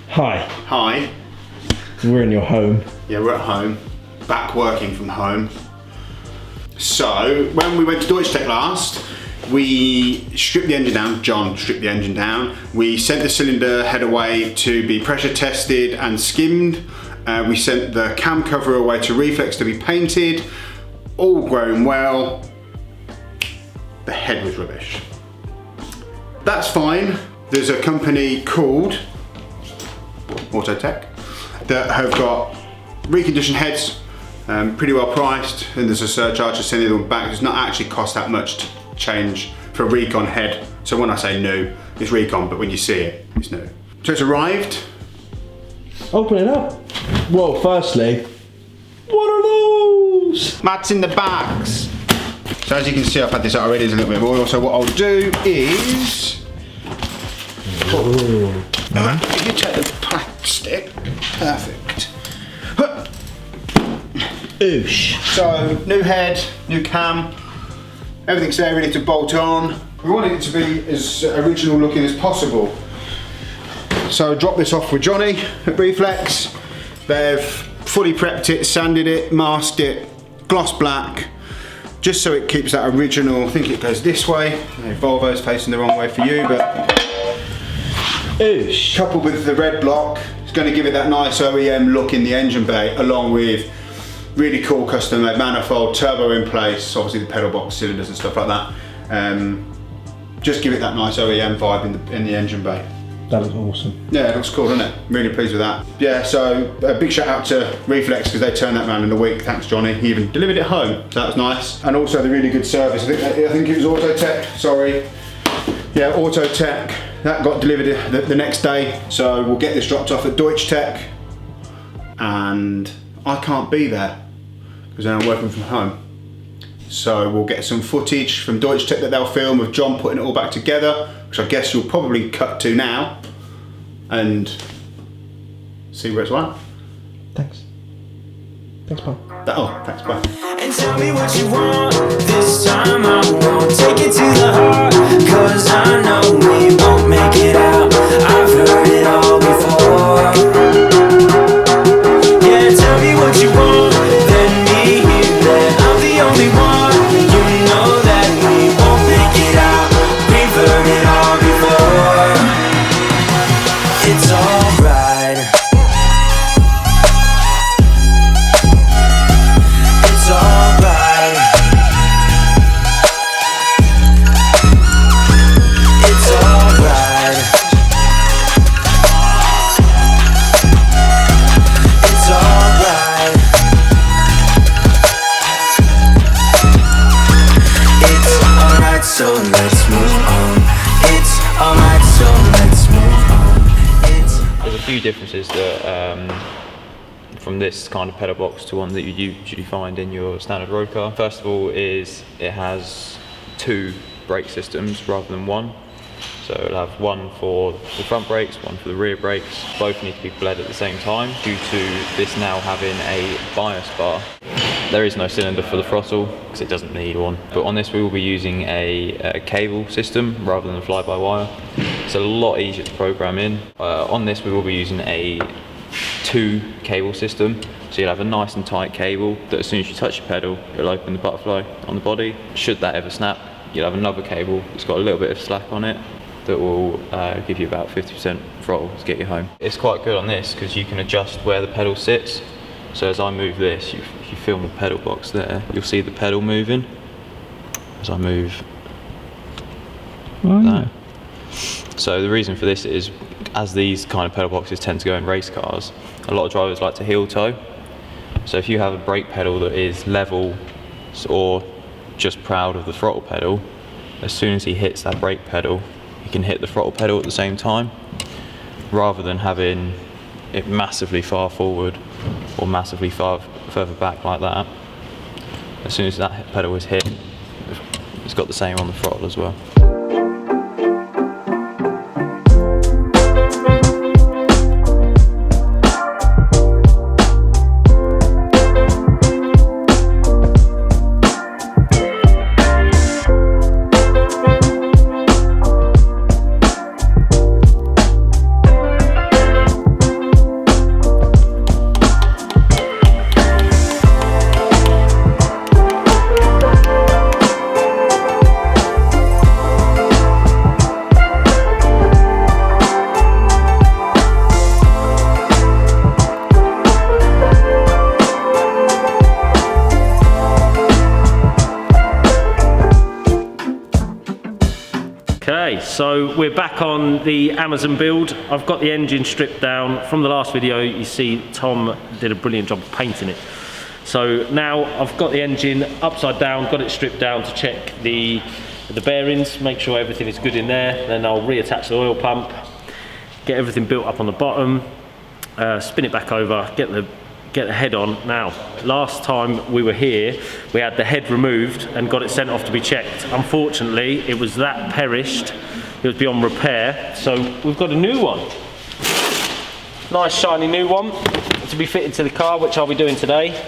Hi. Hi. We're in your home. Yeah, we're at home. Back working from home. So, when we went to Deutsch Tech last, we stripped the engine down. John stripped the engine down. We sent the cylinder head away to be pressure tested and skimmed. We sent the cam cover away to Reflex to be painted. All going well. The head was rubbish. That's fine. There's a company called Auto Tech that have got reconditioned heads, pretty well priced, and there's a surcharge to sending them back. It's not actually cost that much to change for a recon head. So when I say new, it's recon, but when you see it, it's new. So it's arrived. Open it up. Well, firstly, what are those? Mats in the bags. So as you can see, I've had this out already. There's a little bit of oil. So what I'll do is, if you take the plastic, perfect. Oosh. So new head, new cam, everything's there ready to bolt on. We wanted it to be as original looking as possible. So drop this off with Johnny at Reflex. They've fully prepped it, sanded it, masked it, gloss black, just so it keeps that original. I think it goes this way. Volvo's facing the wrong way for you, but Oosh. coupled with the red block, it's going to give it that nice OEM look in the engine bay, along with really cool custom made manifold, turbo in place, obviously the pedal box cylinders and stuff like that. Just give it that nice OEM vibe in the engine bay. That looks awesome. Yeah, it looks cool, doesn't it? Really pleased with that. Yeah, so a big shout out to Reflex because they turned that around in a week. Thanks, Johnny. He even delivered it home, so that was nice. And also the really good service. I think it was Auto Tech. Sorry. Yeah, Auto Tech. That got delivered the next day. So we'll get this dropped off at Deutsch Tech, and I can't be there because I'm working from home. So we'll get some footage from Deutsch Tech that they'll film of John putting it all back together, which I guess you'll probably cut to now and see where it's at. Thanks. Thanks, Paul. Oh, thanks, bye. And tell me what you want. This time I won't take it to the heart, 'cause I know we won't make it out. I've heard it all before. Yeah, tell me what you want. Let me hear that I'm the only one. You know that we won't make it out. We've heard it all before. It's alright. It's alright. It's alright. It's alright. It's alright, so let's move on. It's alright, so let's move on. There's a few differences that from this kind of pedal box to one that you usually find in your standard road car. First of all is it has two brake systems rather than one. So it'll have one for the front brakes, one for the rear brakes. Both need to be bled at the same time due to this now having a bias bar. There is no cylinder for the throttle because it doesn't need one. But on this we will be using a cable system rather than a fly-by-wire. It's a lot easier to program in. On this we will be using a 2 cable system. So you'll have a nice and tight cable that as soon as you touch your pedal, it'll open the butterfly on the body. Should that ever snap, you'll have another cable that's got a little bit of slack on it that will give you about 50% throttle to get you home. It's quite good on this because you can adjust where the pedal sits. So as I move this, if you film the pedal box there, you'll see the pedal moving as I move that. So the reason for this is, as these kind of pedal boxes tend to go in race cars, a lot of drivers like to heel toe. So if you have a brake pedal that is level or just proud of the throttle pedal, as soon as he hits that brake pedal, he can hit the throttle pedal at the same time, rather than having it massively far forward or massively further back like that. As soon as that pedal is hit, it's got the same on the throttle as well. so we're back on the Amazon build. I've got the engine stripped down. From the last video, you see Tom did a brilliant job of painting it. So now I've got the engine upside down, got it stripped down to check the bearings, make sure everything is good in there. Then I'll reattach the oil pump, get everything built up on the bottom, spin it back over, get the head on. Now, last time we were here, we had the head removed and got it sent off to be checked. Unfortunately, it was that perished, it was beyond repair, so we've got a new one. Nice shiny new one to be fitted to the car, which I'll be doing today.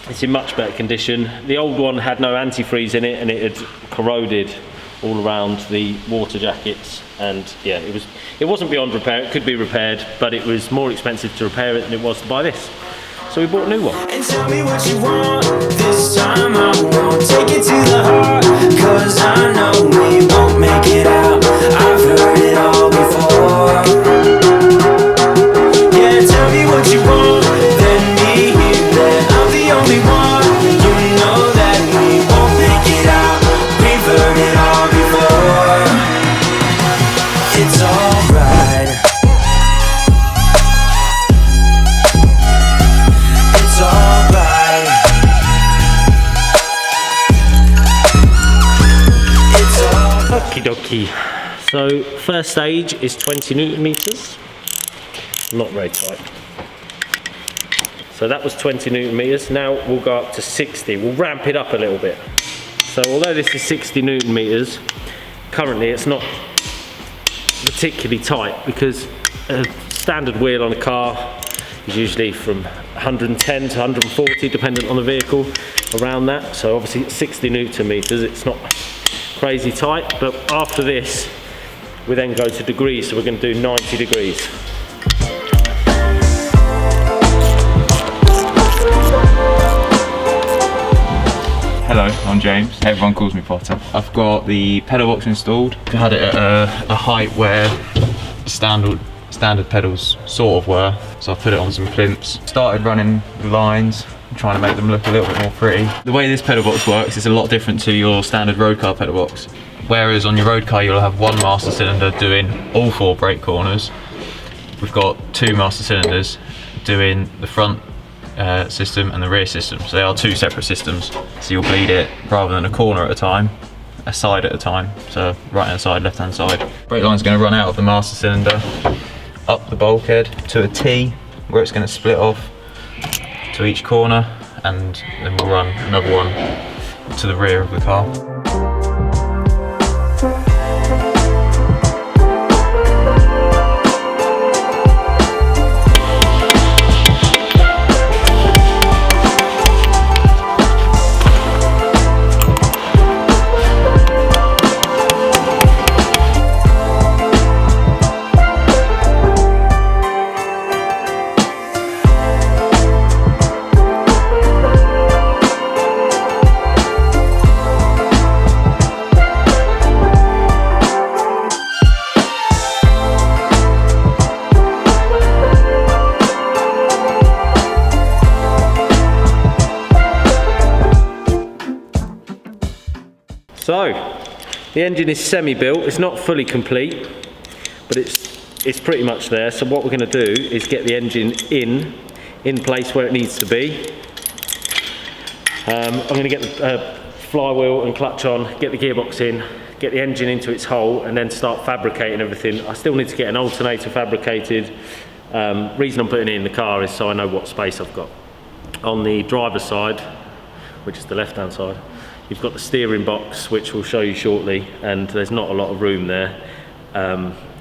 It's in much better condition. The old one had no antifreeze in it and it had corroded all around the water jackets, and yeah, it wasn't beyond repair. It could be repaired, but it was more expensive to repair it than it was to buy this. So we bought a new one. And tell me what you want. This time I won't take it to the heart, 'cause I know we won't make it out. I've heard it all before. Yeah, tell me what you want. Let me hear that I'm the only one. You know that we won't make it out. We've heard it all before. It's alright. Okie dokie. So first stage is 20 Newton meters. Not very tight. So that was 20 Newton meters. Now we'll go up to 60. We'll ramp it up a little bit. So although this is 60 Newton meters, currently it's not particularly tight because a standard wheel on a car is usually from 110 to 140 dependent on the vehicle, around that. So obviously at 60 Newton meters it's not crazy tight, but after this we then go to degrees, so we're going to do 90 degrees. Hello, I'm James. Everyone calls me Potter. I've got the pedal box installed. I had it at a height where standard pedals sort of were, so I put it on some plinths. Started running the lines, trying to make them look a little bit more pretty. The way this pedal box works is a lot different to your standard road car pedal box. Whereas on your road car you'll have one master cylinder doing all 4 brake corners. We've got 2 master cylinders doing the front system and the rear system. So they are 2 separate systems. So you'll bleed it rather than a corner at a time, a side at a time. So right hand side, left hand side. Brake line's going to run out of the master cylinder, up the bulkhead to a T where it's going to split off to each corner, and then we'll run another one to the rear of the car. So the engine is semi-built. It's not fully complete, but it's pretty much there. So what we're going to do is get the engine in place where it needs to be. I'm going to get the flywheel and clutch on, get the gearbox in, get the engine into its hole, and then start fabricating everything. I still need to get an alternator fabricated. Reason I'm putting it in the car is so I know what space I've got. On the driver's side, which is the left-hand side, you've got the steering box, which we'll show you shortly, and there's not a lot of room there.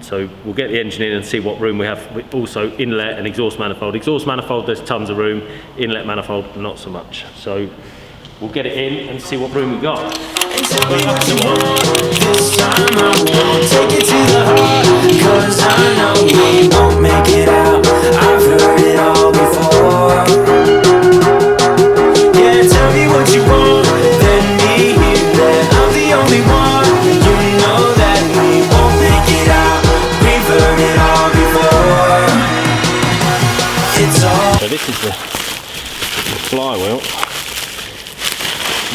So we'll get the engine in and see what room we have. Also inlet and exhaust manifold. Exhaust manifold, there's tons of room. Inlet manifold, not so much. So we'll get it in and see what room we got. And tell me what you want. This time I won't take it to the heart, 'cause I know we won't make it out. I've heard it all before. Yeah, tell me what you want. Let me hear that I'm the only one. You know that we won't make it out. We've heard it all before. It's all. So this is the flywheel.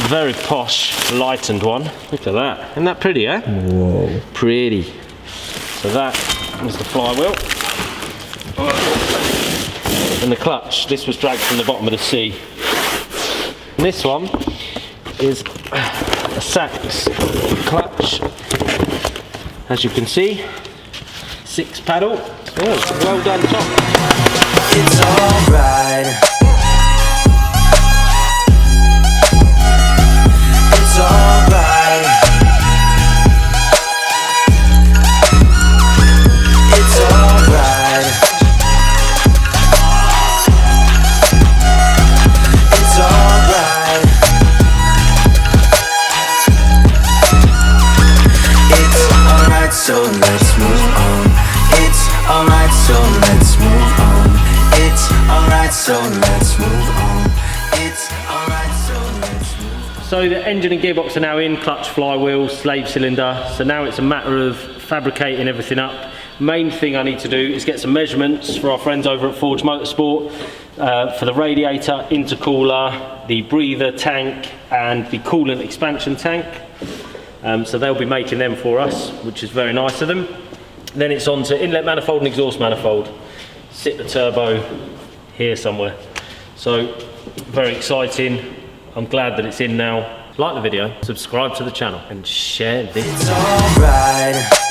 very posh, lightened one. Look at that. Isn't that pretty, eh? Whoa. Pretty. So that is the flywheel. And the clutch. This was dragged from the bottom of the sea. And this one is a Sachs clutch. As you can see, 6 paddle. Oh, well done, Tom. It's alright. It's alright. It's alright. It's alright. It's alright, so let's move on. It's alright, so let's move on. It's alright, so let's move on. It's alright, so let's move on. So the engine and gearbox are now in, clutch, flywheel, slave cylinder. So now it's a matter of fabricating everything up. Main thing I need to do is get some measurements for our friends over at Forge Motorsport for the radiator, intercooler, the breather tank and the coolant expansion tank. So they'll be making them for us, which is very nice of them. Then it's on to inlet manifold and exhaust manifold. Sit the turbo here somewhere. So very exciting. I'm glad that it's in now. Like the video, subscribe to the channel and share this. It's alright.